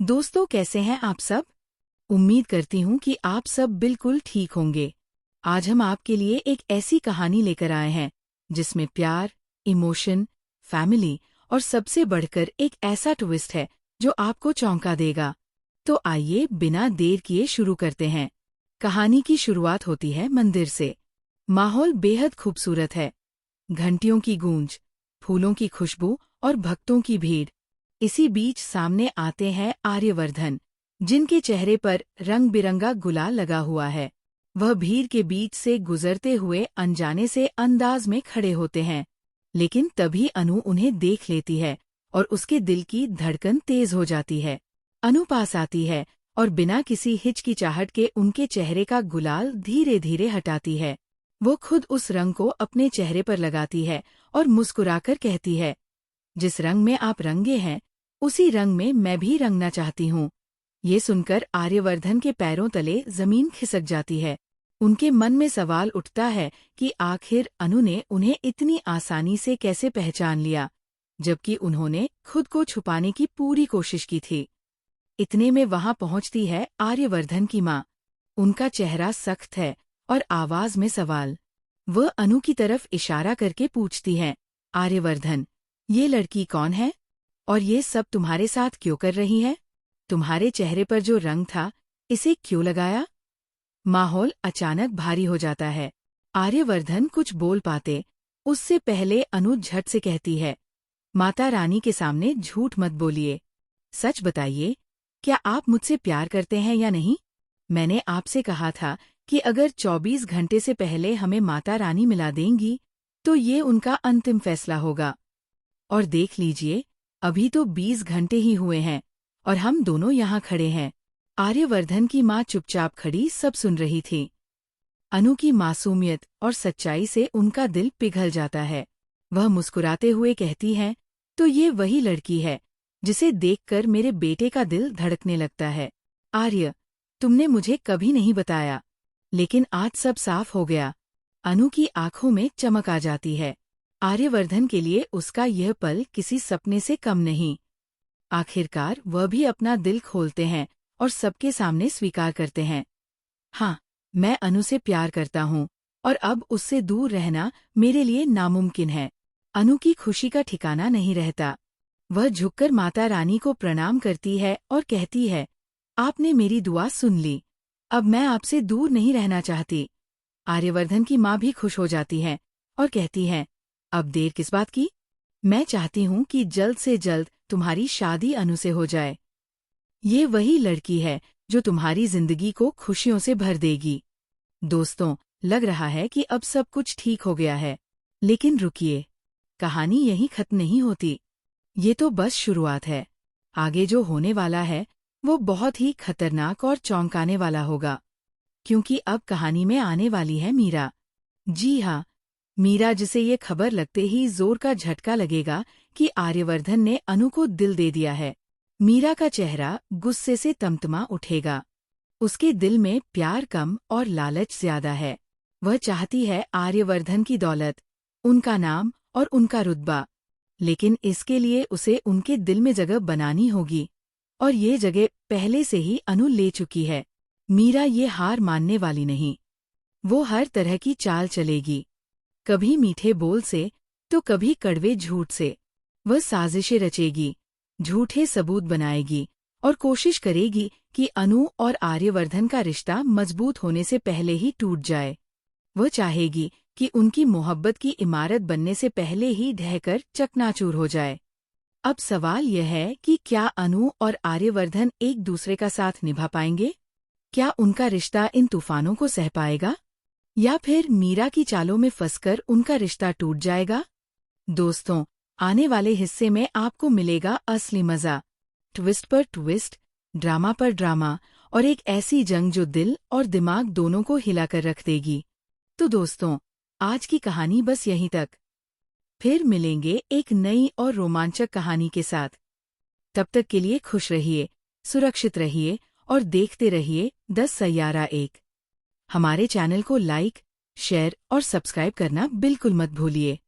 दोस्तों, कैसे हैं आप सब? उम्मीद करती हूँ कि आप सब बिल्कुल ठीक होंगे। आज हम आपके लिए एक ऐसी कहानी लेकर आए हैं जिसमें प्यार, इमोशन, फैमिली और सबसे बढ़कर एक ऐसा ट्विस्ट है जो आपको चौंका देगा। तो आइए बिना देर किए शुरू करते हैं। कहानी की शुरुआत होती है मंदिर से। माहौल बेहद खूबसूरत है। घंटियों की गूंज, फूलों की खुशबू और भक्तों की भीड़। इसी बीच सामने आते हैं आर्यवर्धन, जिनके चेहरे पर रंग बिरंगा गुलाल लगा हुआ है। वह भीड़ के बीच से गुजरते हुए अनजाने से अंदाज में खड़े होते हैं। लेकिन तभी अनु उन्हें देख लेती है और उसके दिल की धड़कन तेज हो जाती है। अनु पास आती है और बिना किसी हिचकिचाहट के उनके चेहरे का गुलाल धीरे धीरे हटाती है। वो खुद उस रंग को अपने चेहरे पर लगाती है और मुस्कुराकर कहती है, जिस रंग में आप रंगे हैं, उसी रंग में मैं भी रंगना चाहती हूँ। ये सुनकर आर्यवर्धन के पैरों तले जमीन खिसक जाती है। उनके मन में सवाल उठता है कि आखिर अनु ने उन्हें इतनी आसानी से कैसे पहचान लिया, जबकि उन्होंने खुद को छुपाने की पूरी कोशिश की थी। इतने में वहां पहुंचती है आर्यवर्धन की माँ। उनका चेहरा सख्त है और आवाज में सवाल। वह अनु की तरफ इशारा करके पूछती है, आर्यवर्धन, ये लड़की कौन है? और ये सब तुम्हारे साथ क्यों कर रही है? तुम्हारे चेहरे पर जो रंग था, इसे क्यों लगाया? माहौल अचानक भारी हो जाता है। आर्यवर्धन कुछ बोल पाते, उससे पहले अनु झट से कहती है, माता रानी के सामने झूठ मत बोलिए। सच बताइए, क्या आप मुझसे प्यार करते हैं या नहीं? मैंने आपसे कहा था कि अगर 24 घंटे से पहले हमें माता रानी मिला देंगी, तो ये उनका अंतिम फैसला होगा। और देख लीजिए, अभी तो 20 घंटे ही हुए हैं और हम दोनों यहाँ खड़े हैं। आर्यवर्धन की माँ चुपचाप खड़ी सब सुन रही थी। अनु की मासूमियत और सच्चाई से उनका दिल पिघल जाता है। वह मुस्कुराते हुए कहती हैं, तो ये वही लड़की है जिसे देखकर मेरे बेटे का दिल धड़कने लगता है। आर्य, तुमने मुझे कभी नहीं बताया, लेकिन आज सब साफ हो गया। अनु की आंखों में चमक आ जाती है। आर्यवर्धन के लिए उसका यह पल किसी सपने से कम नहीं। आखिरकार वह भी अपना दिल खोलते हैं और सबके सामने स्वीकार करते हैं, हाँ, मैं अनु से प्यार करता हूँ और अब उससे दूर रहना मेरे लिए नामुमकिन है। अनु की खुशी का ठिकाना नहीं रहता। वह झुककर माता रानी को प्रणाम करती है और कहती है, आपने मेरी दुआ सुन ली। अब मैं आपसे दूर नहीं रहना चाहती। आर्यवर्धन की माँ भी खुश हो जाती है और कहती है, अब देर किस बात की? मैं चाहती हूँ कि जल्द से जल्द तुम्हारी शादी अनु से हो जाए। ये वही लड़की है जो तुम्हारी जिंदगी को खुशियों से भर देगी। दोस्तों, लग रहा है कि अब सब कुछ ठीक हो गया है। लेकिन रुकिए, कहानी यहीं खत्म नहीं होती। ये तो बस शुरुआत है। आगे जो होने वाला है वो बहुत ही खतरनाक और चौंकाने वाला होगा, क्योंकि अब कहानी में आने वाली है मीरा। जी हाँ, मीरा, जिसे ये खबर लगते ही जोर का झटका लगेगा कि आर्यवर्धन ने अनु को दिल दे दिया है। मीरा का चेहरा गुस्से से तमतमा उठेगा। उसके दिल में प्यार कम और लालच ज्यादा है। वह चाहती है आर्यवर्धन की दौलत, उनका नाम और उनका रुतबा। लेकिन इसके लिए उसे उनके दिल में जगह बनानी होगी, और ये जगह पहले से ही अनु ले चुकी है। मीरा ये हार मानने वाली नहीं। वो हर तरह की चाल चलेगी, कभी मीठे बोल से तो कभी कड़वे झूठ से। वह साजिशें रचेगी, झूठे सबूत बनाएगी और कोशिश करेगी कि अनु और आर्यवर्धन का रिश्ता मजबूत होने से पहले ही टूट जाए। वह चाहेगी कि उनकी मोहब्बत की इमारत बनने से पहले ही ढहकर चकनाचूर हो जाए। अब सवाल यह है कि क्या अनु और आर्यवर्धन एक दूसरे का साथ निभा पाएंगे? क्या उनका रिश्ता इन तूफानों को सह पाएगा, या फिर मीरा की चालों में फंसकर उनका रिश्ता टूट जाएगा? दोस्तों, आने वाले हिस्से में आपको मिलेगा असली मजा। ट्विस्ट पर ट्विस्ट, ड्रामा पर ड्रामा और एक ऐसी जंग जो दिल और दिमाग दोनों को हिलाकर रख देगी। तो दोस्तों, आज की कहानी बस यहीं तक। फिर मिलेंगे एक नई और रोमांचक कहानी के साथ। तब तक के लिए खुश रहिए, सुरक्षित रहिए और देखते रहिए 10 सैयारा 1। हमारे चैनल को लाइक, शेयर और सब्सक्राइब करना बिल्कुल मत भूलिए।